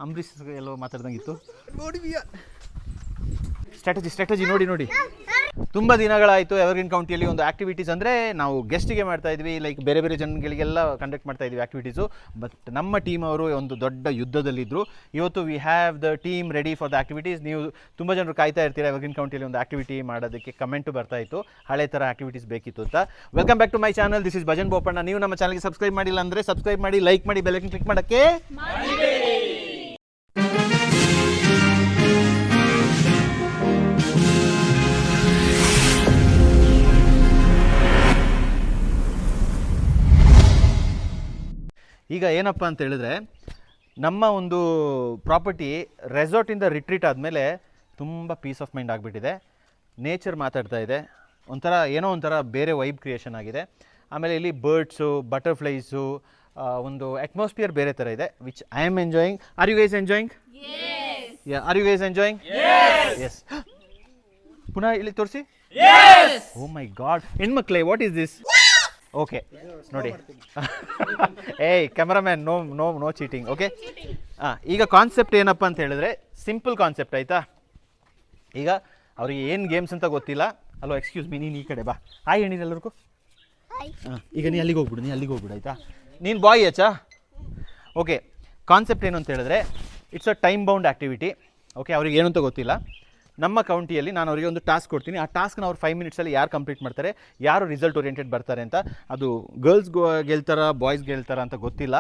ಅಂಬರೀಷ್ ಎಲ್ಲೋ ಮಾತಾಡ್ದಂಗಿತ್ತು. Strategy ನೋಡಿ. ತುಂಬ ದಿನಗಳಾಯಿತು evergreen ಕೌಂಟಿಯಲ್ಲಿ ಒಂದು ಆ್ಯಕ್ಟಿವಿಟೀಸ್ ಅಂದರೆ ನಾವು ಗೆಸ್ಟಿಗೆ ಮಾಡ್ತಾ ಇದ್ವಿ, ಲೈಕ್ ಬೇರೆ ಬೇರೆ ಜನಗಳಿಗೆಲ್ಲ ಕಂಡಕ್ಟ್ ಮಾಡ್ತಾ ಇದ್ವಿ ಆ್ಯಕ್ಟಿವಿಟೀಸು. ಬಟ್ ನಮ್ಮ ಟೀಮ್ ಅವರು ಒಂದು ದೊಡ್ಡ ಯುದ್ಧದಲ್ಲಿದ್ದರು. ಇವತ್ತು we have the team ready for the activities. ನೀವು ತುಂಬ ಜನರು ಕಾಯ್ತಾ ಇರ್ತೀರಾ ಎವರ್ಗ್ರೀನ್ ಕೌಂಟಿಯಲ್ಲಿ ಒಂದು ಆ್ಯಕ್ಟಿವಿಟಿ ಮಾಡೋದಕ್ಕೆ. ಕಮೆಂಟು ಬರ್ತಾ ಇತ್ತು ಹಳೆ ಥರ ಆ್ಯಕ್ಟಿವಿಟೀಸ್ ಬೇಕಿತ್ತು ಅಂತ. Welcome back to my channel, this is Bhajan Bopanna. ನೀವು ನಮ್ಮ ಚಾನಲ್ಗೆ ಸಬ್ಸ್ಕ್ರೈಬ್ ಮಾಡಿಲ್ಲ ಅಂದರೆ ಸಬ್ಸ್ಕ್ರೈಬ್ ಮಾಡಿ, ಲೈಕ್ ಮಾಡಿ, ಬೆಲ್ ಐಕಾನ್ ಕ್ಲಿಕ್ ಮಾಡೋಕ್ಕೆ. ಈಗ ಏನಪ್ಪ ಅಂತ ಹೇಳಿದ್ರೆ, ನಮ್ಮ ಒಂದು ಪ್ರಾಪರ್ಟಿ ರೆಸಾರ್ಟಿಂದ ರಿಟ್ರೀಟ್ ಆದಮೇಲೆ ತುಂಬ ಪೀಸ್ ಆಫ್ ಮೈಂಡ್ ಆಗಿಬಿಟ್ಟಿದೆ. ನೇಚರ್ ಮಾತಾಡ್ತಾ ಇದೆ, ಏನೋ ಒಂಥರ ಬೇರೆ ವೈಬ್ ಕ್ರಿಯೇಷನ್ ಆಗಿದೆ. ಆಮೇಲೆ ಇಲ್ಲಿ ಬರ್ಡ್ಸು, ಬಟರ್ಫ್ಲೈಸು, ಒಂದು ಅಟ್ಮಾಸ್ಫಿಯರ್ ಬೇರೆ ಥರ ಇದೆ, which I am enjoying. Are you guys enjoying? Are you guys enjoying? Yes. ಪುನಃ ಇಲ್ಲಿ ತೋರಿಸಿ. ಓ ಮೈ ಗಾಡ್, ಹೆಣ್ಮಕ್ಳೇ, ವಾಟ್ ಈಸ್ ದಿಸ್? ಓಕೆ ನೋಡಿ, ಏಯ್ ಕ್ಯಾಮರಾಮ್ಯಾನ್, ನೋ ಚೀಟಿಂಗ್. ಓಕೆ, ಈಗ ಕಾನ್ಸೆಪ್ಟ್ ಏನಪ್ಪ ಅಂತ ಹೇಳಿದ್ರೆ ಸಿಂಪಲ್ ಕಾನ್ಸೆಪ್ಟ್ ಆಯಿತಾ. ಈಗ ಅವ್ರಿಗೆ ಏನು ಗೇಮ್ಸ್ ಅಂತ ಗೊತ್ತಿಲ್ಲ. ಅಲ್ಲೋ ಎಕ್ಸ್ಕ್ಯೂಸ್ ಮೀ, ನೀನು ಈ ಕಡೆ ಬಾ. ಹಾಯ್ ಹೇಳಿದ ಎಲ್ಲರಿಗೂ. ಈಗ ನೀ ಅಲ್ಲಿಗೆ ಹೋಗ್ಬಿಡು ಆಯಿತಾ. ನೀನು ಬಾಯ್ ಆಚಾ. ಓಕೆ, ಕಾನ್ಸೆಪ್ಟ್ ಏನು ಅಂತ ಹೇಳಿದ್ರೆ it's a time bound activity. Okay, ಅವ್ರಿಗೆ ಏನು ಅಂತ ಗೊತ್ತಿಲ್ಲ. ನಮ್ಮ ಕೌಂಟಿಯಲ್ಲಿ ನಾನು ಅವರಿಗೆ ಒಂದು ಟಾಸ್ಕ್ ಕೊಡ್ತೀನಿ. ಆ ಟಾಸ್ಕ್ನ ಅವ್ರು 5 ಮಿನಿಟ್ಸಲ್ಲಿ ಯಾರು ಕಂಪ್ಲೀಟ್ ಮಾಡ್ತಾರೆ, ಯಾರು ರಿಸಲ್ಟ್ ಓರಿಯೆಂಟೆಡ್ ಬರ್ತಾರೆ ಅಂತ. ಅದು ಗರ್ಲ್ಸ್ ಗೆಲ್ತಾರ, ಬಾಯ್ಸ್ ಗೆಲ್ತಾರ ಅಂತ ಗೊತ್ತಿಲ್ಲ.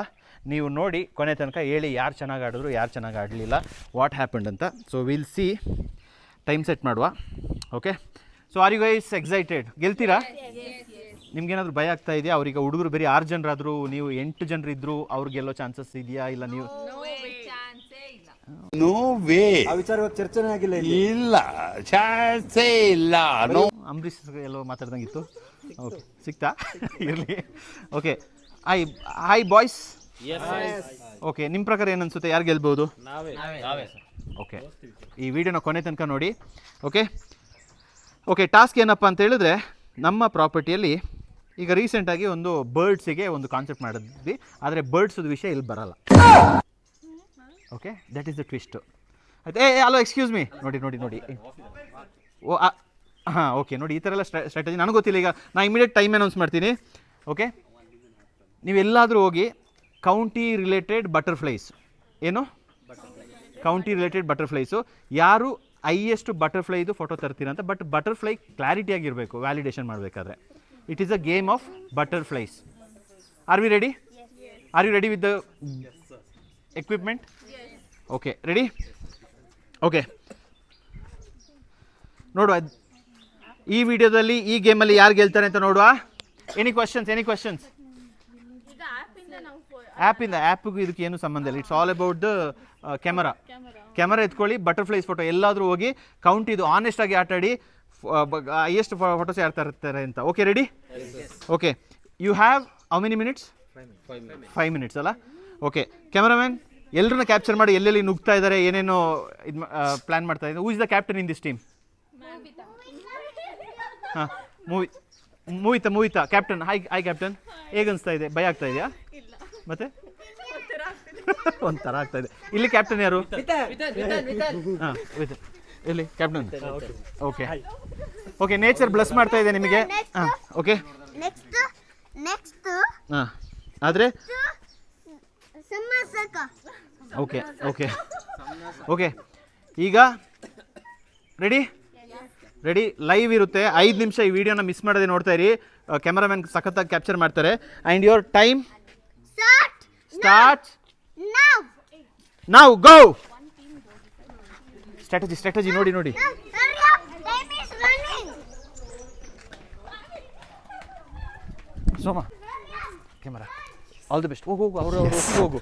ನೀವು ನೋಡಿ ಕೊನೆ ತನಕ ಹೇಳಿ ಯಾರು ಚೆನ್ನಾಗಿ ಆಡಿದ್ರು, ಯಾರು ಚೆನ್ನಾಗಿ ಆಡಲಿಲ್ಲ, ವಾಟ್ ಹ್ಯಾಪನ್ಡ್ ಅಂತ. So will see. Time set ಮಾಡುವ. Okay, so are you guys excited? ಗೆಲ್ತೀರಾ? ನಿಮ್ಗೇನಾದರೂ ಭಯ ಆಗ್ತಾ ಇದೆಯಾ? ಅವ್ರಿಗೆ ಹುಡುಗರು ಬರೀ 6 ಜನರಾದರೂ, ನೀವು 8 ಜನರಿದ್ದರು, ಅವ್ರಿಗೆ ಗೆಲ್ಲೋ ಚಾನ್ಸಸ್ ಇದೆಯಾ? ಇಲ್ಲ ನೀವು ನೋ ವೇ, ಆ ವಿಚಾರ ಚರ್ಚೆನೇ ಆಗಿಲ್ಲ, ಇಲ್ಲ ಚಾನ್ಸೇ ಇಲ್ಲ. ಅಂಬರೀಷ್ ಎಲ್ಲೋ ಮಾತಾಡ್ದಂಗಿತ್ತು. ಓಕೆ, ಸಿಕ್ತಾ? ಇರಲಿ. Okay, hi boys. ಓಕೆ, ನಿಮ್ಮ ಪ್ರಕಾರ ಏನು ಅನಿಸುತ್ತೆ, ಯಾರು ಗೆಲ್ಬೋದು? ಓಕೆ, ಈ ವಿಡಿಯೋನ ಕೊನೆ ತನಕ ನೋಡಿ. ಓಕೆ, ಟಾಸ್ಕ್ ಏನಪ್ಪ ಅಂತ ಹೇಳಿದ್ರೆ, ನಮ್ಮ ಪ್ರಾಪರ್ಟಿಯಲ್ಲಿ ಈಗ ರೀಸೆಂಟಾಗಿ ಒಂದು ಬರ್ಡ್ಸಿಗೆ ಒಂದು ಕಾನ್ಸೆಪ್ಟ್ ಮಾಡಿದ್ವಿ, ಆದರೆ ಬರ್ಡ್ಸದ ವಿಷಯ ಇಲ್ಲಿ ಬರಲ್ಲ. Okay, that is the twist. ಆಯ್ತು. ಅಲೋ ಎಕ್ಸ್ಕ್ಯೂಸ್ ಮೀ, ನೋಡಿ. ಓ ಹಾಂ, ಓಕೆ, ನೋಡಿ, ಈ ಥರ ಎಲ್ಲ ಸ್ಟ್ರಾಟಜಿ ನನಗೆ ಗೊತ್ತಿಲ್ಲ. ಈಗ ನಾನು ಇಮಿಡಿಯೇಟ್ ಟೈಮ್ ಅನೌನ್ಸ್ ಮಾಡ್ತೀನಿ. ಓಕೆ, ನೀವೆಲ್ಲಾದರೂ ಹೋಗಿ ಕೌಂಟಿ ರಿಲೇಟೆಡ್ ಬಟರ್ಫ್ಲೈಸ್, ಏನು ಕೌಂಟಿ ರಿಲೇಟೆಡ್ ಬಟರ್ಫ್ಲೈಸು, ಯಾರು ಹೈಯೆಸ್ಟ್ ಬಟರ್ಫ್ಲೈದು ಫೋಟೋ ತರ್ತೀರ ಅಂತ. ಬಟ್ ಬಟರ್ಫ್ಲೈ ಕ್ಲಾರಿಟಿಯಾಗಿರಬೇಕು ವ್ಯಾಲಿಡೇಷನ್ ಮಾಡಬೇಕಾದ್ರೆ. It is a game of butterflies. Are we ready? Are you ready with the equipment? Okay, ready? Okay, ನೋಡುವ ಈ ವಿಡಿಯೋದಲ್ಲಿ, ಈ ಗೇಮಲ್ಲಿ ಯಾರು ಗೆಲ್ತಾರೆ ಅಂತ ನೋಡುವ. Any questions? ಆ್ಯಪಿಗೂ ಇದಕ್ಕೆ ಏನು ಸಂಬಂಧ ಇಲ್ಲ. It's all about the camera ಎತ್ಕೊಳ್ಳಿ, ಬಟರ್ಫ್ಲೈಸ್ ಫೋಟೋ ಎಲ್ಲಾದರೂ ಹೋಗಿ ಕೌಂಟ್ ಇದು ಆನೆಸ್ಟಾಗಿ ಆಟಾಡಿ ಎಷ್ಟು ಫೋಟೋಸ್ ಯಾರು ತರ್ತಾರೆ ಅಂತ. Okay, ready? Okay, you have how many minutes? 5 minutes ಅಲ್ಲ? ಓಕೆ, ಕ್ಯಾಮರಾಮ್ಯಾನ್ ಎಲ್ಲರನ್ನ ಕ್ಯಾಪ್ಚರ್ ಮಾಡಿ, ಎಲ್ಲೆಲ್ಲಿ ನುಗ್ತಾ ಇದ್ದಾರೆ, ಏನೇನೋ ಇದು ಪ್ಲ್ಯಾನ್ ಮಾಡ್ತಾ ಇದ್ದಾರೆ. Who is the captain in this team? ಹಾಂ, ಮೂವಿತಾ ಕ್ಯಾಪ್ಟನ್. ಹಾಯ್ ಕ್ಯಾಪ್ಟನ್, ಹೇಗನ್ನಿಸ್ತಾ ಇದೆ? ಭಯ ಆಗ್ತಾ ಇದೆಯಾ? ಮತ್ತೆ ಒಂಥರ ಆಗ್ತಾ ಇದೆ. ಇಲ್ಲಿ ಕ್ಯಾಪ್ಟನ್ ಯಾರು? ಹಾಂ, ಎಲ್ಲಿ ಕ್ಯಾಪ್ಟನ್? ಓಕೆ, ನೇಚರ್ ಬ್ಲೆಸ್ ಮಾಡ್ತಾ ಇದೆ ನಿಮಗೆ. ಹಾಂ, ಓಕೆ, ಹಾಂ, ಆದರೆ ಓಕೆ ಈಗ ರೆಡಿ ಲೈವ್ ಇರುತ್ತೆ. 5 ನಿಮಿಷ ಈ ವಿಡಿಯೋನ ಮಿಸ್ ಮಾಡದೆ ನೋಡ್ತಾ ಇರಿ. ಕ್ಯಾಮರಾಮ್ಯಾನ್ ಸಖತ್ತಾಗಿ ಕ್ಯಾಪ್ಚರ್ ಮಾಡ್ತಾರೆ. And your time start now. Go. Strategy ನೋಡಿ. Soma, camera, all the best. ಹೋಗು, ಹೋಗು.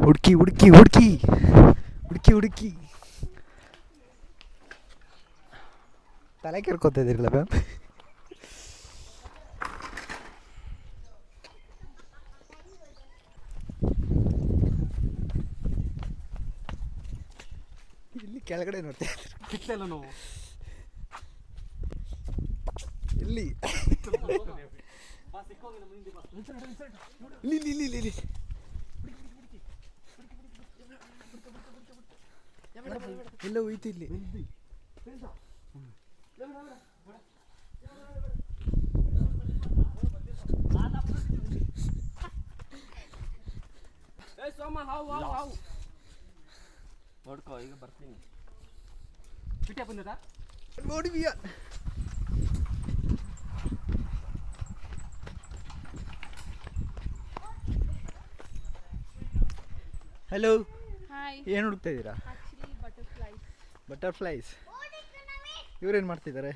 ಹುಡುಕಿ ತಲೆ ಕೆರ್ಕೋತಾ ಇದ್ದೀರಲ್ಲ ಮ್ಯಾಮ್. ಇಲ್ಲಿ ಕೆಳಗಡೆ ನೋಡ್ತಾ ಇದ್ದೀರಿ ನಾವು. ಇಲ್ಲಿ ಇಲ್ಲಿ ಎಲ್ಲ ಹೋಯ್ತು ಇಲ್ಲಿ. ನೋಡ್ಕೋ ಈಗ ಬರ್ತೀನಿ. ನೋಡಿದ್ಯಾ? Hello, hi. ಏನು ಹುಡುಕ್ತಾ ಇದ್ದೀರಾ? Actually butterflies. ಬಟರ್ಫ್ಲೈಸ್. ಇವ್ರೇನು ಮಾಡ್ತಿದ್ದಾರೆ?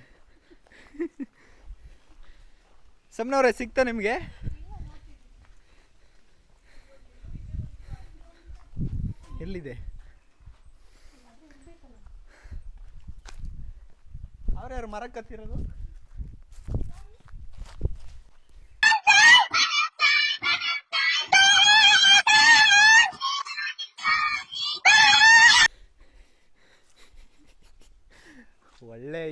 ಸಮನವ್ರೆ, ಸಿಗ್ತಾ ನಿಮಗೆ? ಎಲ್ಲಿದೆ? ಅವ್ರ್ಯಾರು ಮರಕ್ಕೆ ಹತ್ತಿರೋದು? ಒಳ್ಳೆ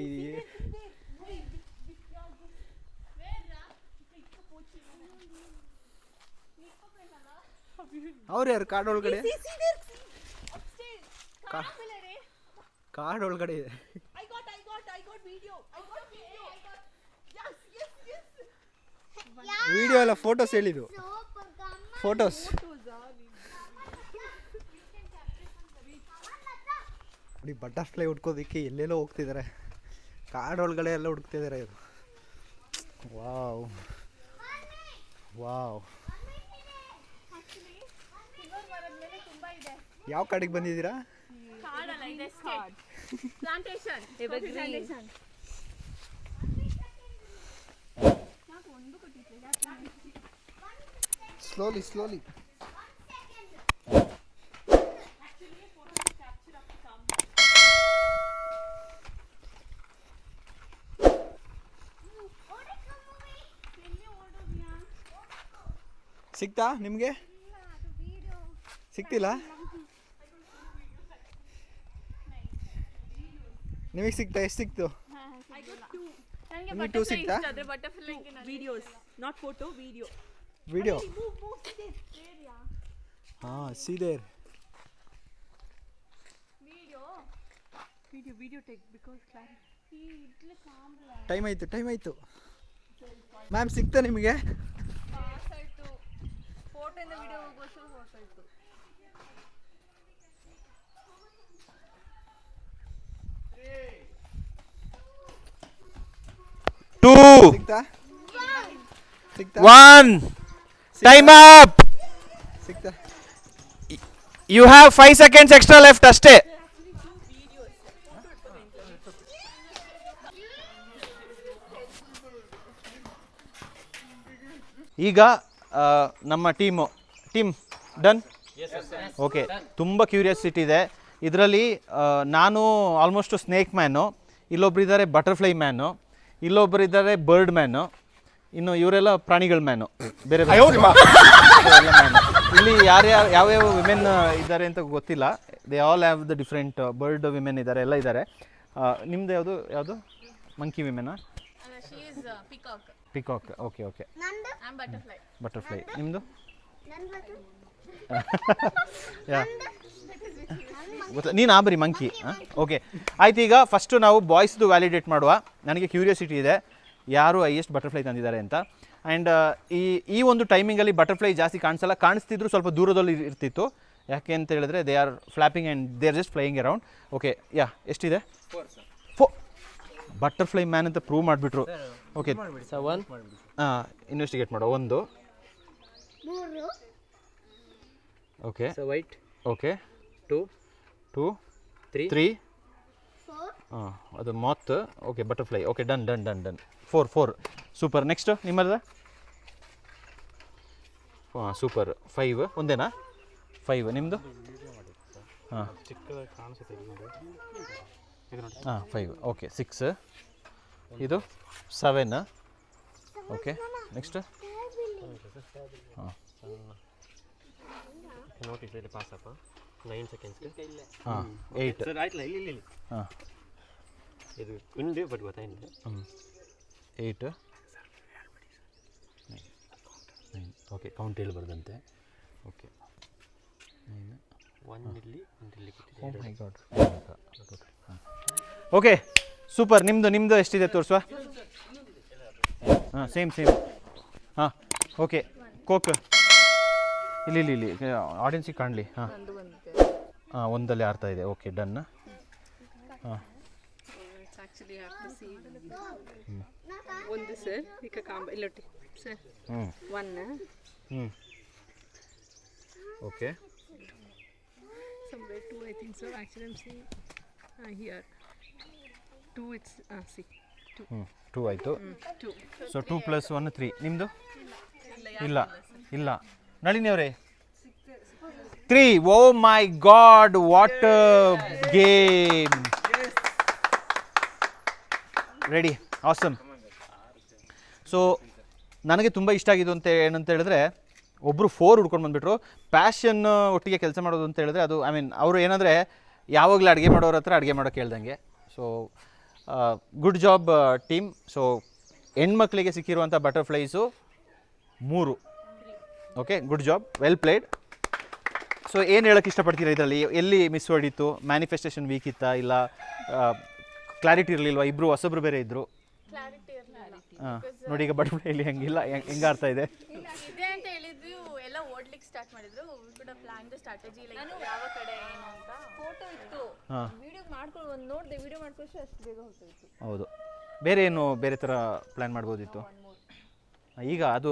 ಅವ್ರ್ಯಾರು ಕಾಡೊಳಗಡೆ? ಕಾಡೊಳಗಡೆ ಇದೆ. ವಿಡಿಯೋ ಎಲ್ಲ ಫೋಟೋಸ್ ಹೇಳಿದ್ದು. ಫೋಟೋಸ್ ನೋಡಿ, ಬಟರ್ಫ್ಲೈ ಹುಡ್ಕೋದಕ್ಕೆ ಎಲ್ಲೆಲ್ಲೋ ಹೋಗ್ತಿದ್ದಾರೆ. ಕಾಡೊಳಗಡೆ ಎಲ್ಲ ಹುಡುಕ್ತಿದ್ದಾರೆ ಇವರು. Wow wow. ಯಾವ ಕಾಡಿಗೆ ಬಂದಿದ್ದೀರಾ? ಸ್ಲೋಲಿ. ಸಿಕ್ತಾ ನಿಮಗೆ? ಸಿಕ್ತಿಲ್ಲ? ನಿಮಗೆ ಸಿಕ್ತಾ? ಎಷ್ಟು ಸಿಕ್ತು? ನಿಮಗೆ 2 ಸಿಕ್ತಾ? Videos, not photo, video. Video. ಹಾಂ, see there. Video take because clarity. Time ಆಯಿತು. ಮ್ಯಾಮ್, ಸಿಕ್ತಾ ನಿಮಗೆ? ಪಾಸ್ ಆಯ್ತು. ಫೋಟೋ ಇಂದ ವಿಡಿಯೋ ಹೋಗೋಷ್ಟು ಪಾಸ್ ಆಯ್ತು. ಸಿಕ್ತಾ? 1 ಟೈಮ್ ಅಪ್. ಸಿಕ್ತಾ? You have 5 seconds extra left ಅಷ್ಟೇ. ಈಗ ನಮ್ಮ ಟೀಮ್ ಡನ್. ಓಕೆ, ತುಂಬ ಕ್ಯೂರಿಯಾಸಿಟಿ ಇದೆ ಇದರಲ್ಲಿ. ನಾನು ಆಲ್ಮೋಸ್ಟ್ ಸ್ನೇಕ್ ಮ್ಯಾನು, ಇಲ್ಲೊಬ್ರು ಇದ್ದಾರೆ ಬಟರ್ಫ್ಲೈ ಮ್ಯಾನು, ಇಲ್ಲೊಬ್ರು ಇದ್ದಾರೆ ಬರ್ಡ್ ಮ್ಯಾನು, ಇನ್ನು ಇವರೆಲ್ಲ ಪ್ರಾಣಿಗಳ ಮ್ಯಾನು, ಬೇರೆ ಬೇರೆ ಇಲ್ಲಿ ಯಾವ್ಯಾವ ವಿಮೆನ್ ಇದ್ದಾರೆ ಅಂತ ಗೊತ್ತಿಲ್ಲ. They all have the different bird women ಇದ್ದಾರೆ, ಎಲ್ಲ ಇದ್ದಾರೆ. ನಿಮ್ದು ಯಾವುದು ಮಂಕಿ ವಿಮೆನಾ? ಪಿಕಾಕ್. ಓಕೆ. ಬಟರ್ಫ್ಲೈ. ನಿಮ್ಮದು? ನೀನು ಬರೀ ಮಂಕಿ. ಓಕೆ, ಆಯ್ತು. ಈಗ ಫಸ್ಟು ನಾವು ಬಾಯ್ಸ್ದು ವ್ಯಾಲಿಡೇಟ್ ಮಾಡುವ. ನನಗೆ ಕ್ಯೂರಿಯಾಸಿಟಿ ಇದೆ ಯಾರು ಹೈಯೆಸ್ಟ್ ಬಟರ್ಫ್ಲೈ ತಂದಿದ್ದಾರೆ ಅಂತ. ಆ್ಯಂಡ್ ಈ ಒಂದು ಟೈಮಿಂಗಲ್ಲಿ ಬಟರ್ಫ್ಲೈ ಜಾಸ್ತಿ ಕಾಣಿಸ್ತಿದ್ರು, ಸ್ವಲ್ಪ ದೂರದಲ್ಲಿ ಇರ್ತಿತ್ತು. ಯಾಕೆ ಅಂತ ಹೇಳಿದ್ರೆ they are flapping and they are just flying around. Okay, ಎಷ್ಟಿದೆ? 4 ಬಟರ್ಫ್ಲೈ ಮ್ಯಾನ್ ಅಂತ ಪ್ರೂವ್ ಮಾಡಿಬಿಟ್ರು. ಓಕೆ, ಇನ್ವೆಸ್ಟಿಗೇಟ್ ಮಾಡೋ. 1 ಓಕೆ, ವೈಟ್. ಓಕೆ, 2 3 ಹಾಂ, ಅದು moth. Okay, butterfly. Okay, done. 4 super. Next ನಿಮ್ಮದ? ಹಾಂ, ಸೂಪರ್. 5 ಒಂದೇನಾ? 5 ನಿಮ್ಮದು? ಹಾಂ 5. ಓಕೆ, 6. ಇದು 7. Okay, next? ಹಾಂ, ನೋಟಿಸ್ ಇಲ್ಲಿ ಪಾಸ್ ಅಪ್ಪ 9 ಸೆಕೆಂಡ್ಸ್ಗೆ. ಹಾಂ, 8. ಸರ್ ಆಯ್ತಲ್ಲ, ಇಲ್ಲಿ ಹಾಂ, ಇದು ಉಂಡು ಬಟ್ ಗೊತ್ತಾಯಿಲ್ಲ. 8. ಓಕೆ ಕೌಂಟ್ ಹೇಳ್ಬಾರ್ದಂತೆ. ಓಕೆ ಇಲ್ಲಿ oh my god. Okay super. ನಿಮ್ಮದು ಎಷ್ಟಿದೆ ತೋರಿಸುವ. ಹಾಂ ಸೇಮ್ ಹಾಂ ಓಕೆ ಕೋಕ್ ಇಲ್ಲಿ ಆಡಿಯನ್ಸಿಗೆ ಕಾಣಲಿ. ಹಾಂ ಹಾಂ ಒಂದಲ್ಲಿ ಆಡ್ತಾ ಇದೆ. Okay done. ಹಾಂ Actually, I have to see. One this sir, like a combo. Illotti, sir. One. Okay Somewhere two, I think so. Actually, I'm seeing here. Two, it's see. Two. 2 ಆಯಿತು. Two. So 2 + 1 3. ನಿಮ್ಮದು ಇಲ್ಲ ನಳಿನಿ ಅವರೇ 3. Oh my god what game. Ready awesome. So ನನಗೆ ತುಂಬ ಇಷ್ಟ ಆಗಿದ್ದು ಅಂತ ಏನಂತ ಹೇಳಿದ್ರೆ ಒಬ್ಬರು 4 ಹುಡ್ಕೊಂಡು ಬಂದುಬಿಟ್ರು. ಪ್ಯಾಷನ್ ಒಟ್ಟಿಗೆ ಕೆಲಸ ಮಾಡೋದು ಅಂತ ಹೇಳಿದ್ರೆ ಅದು ಅವರು ಏನಂದರೆ ಯಾವಾಗಲೂ ಅಡುಗೆ ಮಾಡೋರ ಹತ್ರ ಅಡುಗೆ ಮಾಡೋಕ್ಕೆ ಹೇಳ್ದಂಗೆ. So good job team. So ಹೆಣ್ಮಕ್ಳಿಗೆ ಸಿಕ್ಕಿರುವಂಥ butterflies 3. Okay good job, well played. So ಏನು ಹೇಳೋಕ್ಕೆ ಇಷ್ಟಪಡ್ತೀರಾ ಇದರಲ್ಲಿ? ಎಲ್ಲಿ ಮಿಸ್ ಹೊಡಿತು? ಮ್ಯಾನಿಫೆಸ್ಟೇಷನ್ ವೀಕ್ ಇತ್ತಾ, ಇಲ್ಲ ಕ್ಲಾರಿಟಿ ಇರಲಿಲ್ವಾ? ಇಬ್ಬರು ಹೊಸಬ್ರು ಬೇರೆ ಇದ್ದರು. ಹಾಂ ನೋಡಿ ಈಗ ಬಟರ್ಫ್ಲೈಲಿ ಹೆಂಗಿಲ್ಲ, ಹೆಂಗೆ ಆಡ್ತಾ ಇದೆ. ಇದೆ ಅಂತ ಹೇಳಿದ್ರು, ಎಲ್ಲ ಓಡ್ಲಿಕ್ಕೆ ಸ್ಟಾರ್ಟ್ ಮಾಡಿದ್ರು. ಕೂಡ ಪ್ಲಾನ್ ದ ಸ್ಟ್ರಾಟಜಿ ಲೈಕ್ ಯಾವ ಕಡೆ ಏನು ಅಂತ ಫೋಟೋ ಇತ್ತು, ವಿಡಿಯೋ ಮಾಡ್ಕೊಂಡು ಒಂದು ನೋಡಿದೆ, ವಿಡಿಯೋ ಮಾಡ್ಕೊಂಡು ಅಷ್ಟು ಬೇಗ ಹೊರಟೋಯ್ತು. ಹೌದು, ಬೇರೆ ಥರ ಪ್ಲ್ಯಾನ್ ಮಾಡ್ಬೋದಿತ್ತು. ಈಗ ಅದು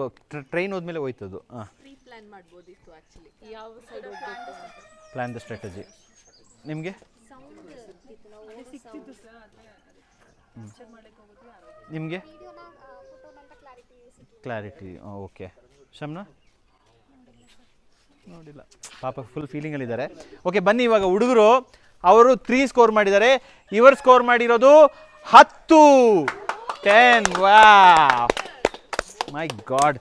ಟ್ರೈನ್ ಹೋದ್ಮೇಲೆ ಹೋಯ್ತದು. ಹಾಂ ಪ್ರೀ ಪ್ಲಾನ್ ಮಾಡ್ಬೋದಿತ್ತು ಆ್ಯಕ್ಚುಲಿ, ಯಾವ ಸೈಡ್ ಹೋಗ್ಬೇಕು ಅಂತ. Plan the strategy. ನಿಮಗೆ ನಿಮಗೆ ಕ್ಲಾರಿಟಿ. ಓಕೆ ಶಮ್ನಾ ನೋಡಿಲ್ಲ, ಪಾಪ ಫುಲ್ ಫೀಲಿಂಗಲ್ಲಿದ್ದಾರೆ. ಓಕೆ ಬನ್ನಿ ಇವಾಗ ಹುಡುಗರು ಅವರು 3 ಸ್ಕೋರ್ ಮಾಡಿದ್ದಾರೆ, ಇವರು ಸ್ಕೋರ್ ಮಾಡಿರೋದು 10. 10. Wow my god.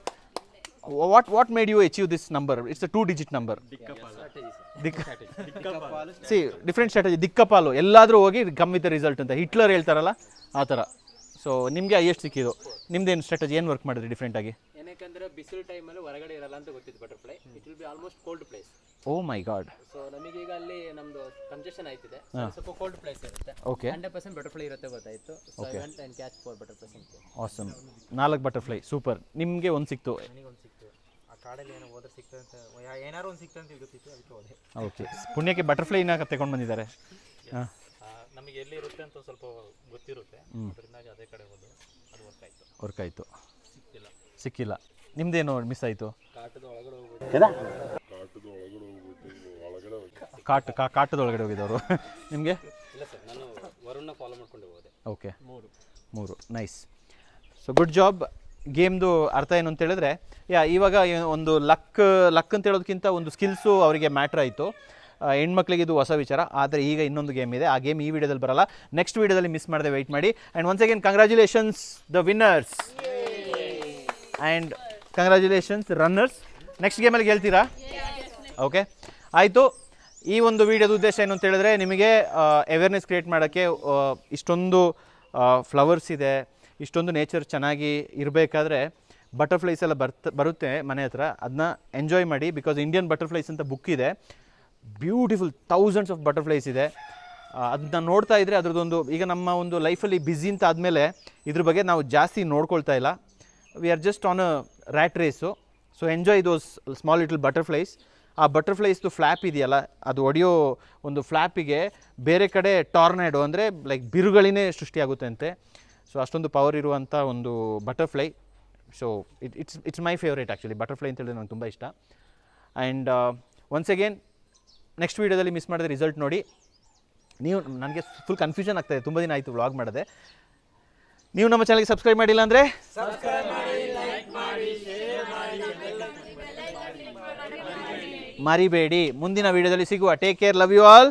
What made you achieve this number? It's a 2-digit number. See different strategy. ದಿಕ್ಕಪಾಲು ಎಲ್ಲಾದರೂ ಹೋಗಿ ಕಮ್ ವಿತ್ ದ ರಿಸಲ್ಟ್ ಅಂತ ಹಿಟ್ಲರ್ ಹೇಳ್ತಾರಲ್ಲ ಆ ಥರ. ಸೊ ನಿಮಗೆ ಎಷ್ಟು ಸಿಕ್ಕಿದ್ದು? ನಿಮ್ದೇನು ಸ್ಟ್ರಾಟಜಿ, ಏನು ವರ್ಕ್ ಮಾಡಿದ್ರಿ ಡಿಫ್ರೆಂಟಾಗಿ? ಏನಕ್ಕೆ ಬಿಸಿಲು ಟೈಮಲ್ಲಿ ಹೊರಗಡೆ ಇರಲ್ಲ ಅಂತ ಗೊತ್ತಿತ್ತು butterfly. It will be almost cold place. Oh my god. So ನಮಗೀಗ ಅಲ್ಲಿ ನಮ್ದು ಕಂಜೆಷನ್ ಆಯ್ತಿದೆ, ಸ್ವಲ್ಪ ಕೋಲ್ಡ್ ಪ್ಲೇಸ್ ಇರುತ್ತೆ. ಓಕೆ 100% ಬಟರ್ಫ್ಲೈ ಇರುತ್ತೆ ಗೊತ್ತಾಯಿತು. So I went and catch 4 butterflies ಅಂತ. ಆಸಮ್. 4 butterfly, super. ನಿಮಗೆ ಒಂದು ಸಿಕ್ತು. ನನಗೊಂದು ಸಿಕ್ತು, ಆ ಕಾಡಲ್ಲಿ ಏನೋ ಹೋದ್ರೆ ಸಿಕ್ತು ಅಂತ, ಏನಾರು ಒಂದು ಸಿಕ್ತು ಅಂತ ಗೊತ್ತಿತ್ತು, ಅದಕ್ಕೆ ಹೋದೆ. ಓಕೆ ಪುಣ್ಯಕ್ಕೆ ಬಟರ್ಫ್ಲೈನ ತಗೊಂಡು ಬಂದಿದ್ದಾರೆ. ಹಾಂ ನಮಗೆ ಎಲ್ಲಿ ಇರುತ್ತೆ ಅಂತ ಸ್ವಲ್ಪ ಗೊತ್ತಿರುತ್ತೆ, ಅದರಿಂದಾಗಿ ಅದೇ ಕಡೆ ಹೋದು ಅದು ವರ್ಕ್ ಆಯಿತು. ಸಿಕ್ಕಿಲ್ಲ. ನಿಮ್ದೇನು ಮಿಸ್ ಆಯಿತು? ಕಾಟದ ಒಳಗಡೆ ಹೋಗ್ಬೋದು. ಕಾಟದ ಒಳಗಡೆ ಹೋಗಿದ್ದವರು. ನಿಮಗೆ? ಇಲ್ಲ ಸರ್, ನಾನು ವರುಣ್ನ ಫಾಲೋ ಮಾಡ್ಕೊಂಡು ಹೋದೆ. Okay 3. Nice. So good job. ಗೇಮ್ದು ಅರ್ಥ ಏನು ಅಂತ ಹೇಳಿದ್ರೆ, ಇವಾಗ ಒಂದು ಲಕ್ ಅಂತ ಹೇಳೋದಕ್ಕಿಂತ ಒಂದು ಸ್ಕಿಲ್ಸು ಅವರಿಗೆ ಮ್ಯಾಟ್ರ್ ಆಯಿತು. ಹೆಣ್ಮಕ್ಳಿಗೆ ಇದು ಹೊಸ ವಿಚಾರ. ಆದರೆ ಈಗ ಇನ್ನೊಂದು ಗೇಮ್ ಇದೆ, ಆ ಗೇಮ್ ಈ ವಿಡಿಯೋದಲ್ಲಿ ಬರಲ್ಲ, ನೆಕ್ಸ್ಟ್ ವಿಡಿಯೋದಲ್ಲಿ ಮಿಸ್ ಮಾಡದೆ ವೆಯ್ಟ್ ಮಾಡಿ. And once again congratulations the winners and congratulations runners. Next ಗೇಮಲ್ಲಿ ಗೆಲ್ತೀರಾ? ಓಕೆ ಆಯಿತು. ಈ ಒಂದು ವಿಡಿಯೋದ ಉದ್ದೇಶ ಏನು ಅಂತ ಹೇಳಿದ್ರೆ, ನಿಮಗೆ ಅವೇರ್ನೆಸ್ ಕ್ರಿಯೇಟ್ ಮಾಡೋಕ್ಕೆ ಇಷ್ಟೊಂದು ಫ್ಲವರ್ಸ್ ಇದೆ, ಇಷ್ಟೊಂದು ನೇಚರ್ ಚೆನ್ನಾಗಿ ಇರಬೇಕಾದ್ರೆ ಬಟರ್ಫ್ಲೈಸ್ ಎಲ್ಲ ಬರುತ್ತೆ ಮನೆ ಹತ್ರ, ಅದನ್ನ ಎಂಜಾಯ್ ಮಾಡಿ. ಬಿಕಾಸ್ ಇಂಡಿಯನ್ ಬಟರ್ಫ್ಲೈಸ್ ಅಂತ ಬುಕ್ ಇದೆ, ಬ್ಯೂಟಿಫುಲ್ ಥೌಸಂಡ್ಸ್ ಆಫ್ ಬಟರ್ಫ್ಲೈಸ್ ಇದೆ. ಅದನ್ನ ನೋಡ್ತಾ ಇದ್ದರೆ ಅದರದ್ದೊಂದು, ಈಗ ನಮ್ಮ ಒಂದು ಲೈಫಲ್ಲಿ ಬ್ಯುಸಿ ಅಂತ ಆದಮೇಲೆ ಇದ್ರ ಬಗ್ಗೆ ನಾವು ಜಾಸ್ತಿ ನೋಡ್ಕೊಳ್ತಾ ಇಲ್ಲ. We are just on a rat race. So enjoy those small little butterflies. ಆ ಬಟರ್ಫ್ಲೈಸ್ದು ಫ್ಲ್ಯಾಪ್ ಇದೆಯಲ್ಲ, ಅದು ಹೊಡೆಯೋ ಒಂದು ಫ್ಲ್ಯಾಪಿಗೆ ಬೇರೆ ಕಡೆ ಟಾರ್ನೆಡೋ ಅಂದರೆ ಲೈಕ್ ಬಿರುಗಳಿನೇ ಸೃಷ್ಟಿಯಾಗುತ್ತೆ ಅಂತೆ. ಸೊ ಅಷ್ಟೊಂದು ಪವರ್ ಇರುವಂಥ ಒಂದು butterfly. So it's my favourite actually. Butterfly ಅಂತ ಹೇಳಿದ್ರೆ ನನಗೆ ತುಂಬ ಇಷ್ಟ. ಆ್ಯಂಡ್ ಒನ್ಸ್ ಅಗೇನ್ ನೆಕ್ಸ್ಟ್ ವೀಡಿಯೋದಲ್ಲಿ ಮಿಸ್ ಮಾಡಿದ್ರೆ ರಿಸಲ್ಟ್ ನೋಡಿ. ನೀವು, ನನಗೆ ಫುಲ್ ಕನ್ಫ್ಯೂಷನ್ ಆಗ್ತಾಯಿದೆ, ತುಂಬ ದಿನ ಆಯಿತು ವ್ಲಾಗ್ ಮಾಡದೆ. ನೀವು ನಮ್ಮ ಚಾನಲ್ಗೆ ಸಬ್ಸ್ಕ್ರೈಬ್ ಮಾಡಿಲ್ಲ ಅಂದರೆ ಮರಿಬೇಡಿ. ಮುಂದಿನ ವಿಡಿಯೋದಲ್ಲಿ ಸಿಗುವ. Take care, love you all,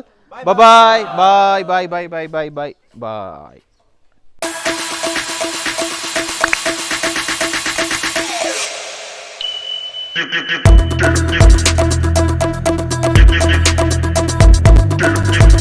bye bye bye bye bye bye bye bye. Dip, dip, dip, dip, dip, dip, dip, dip, dip, dip, dip, dip.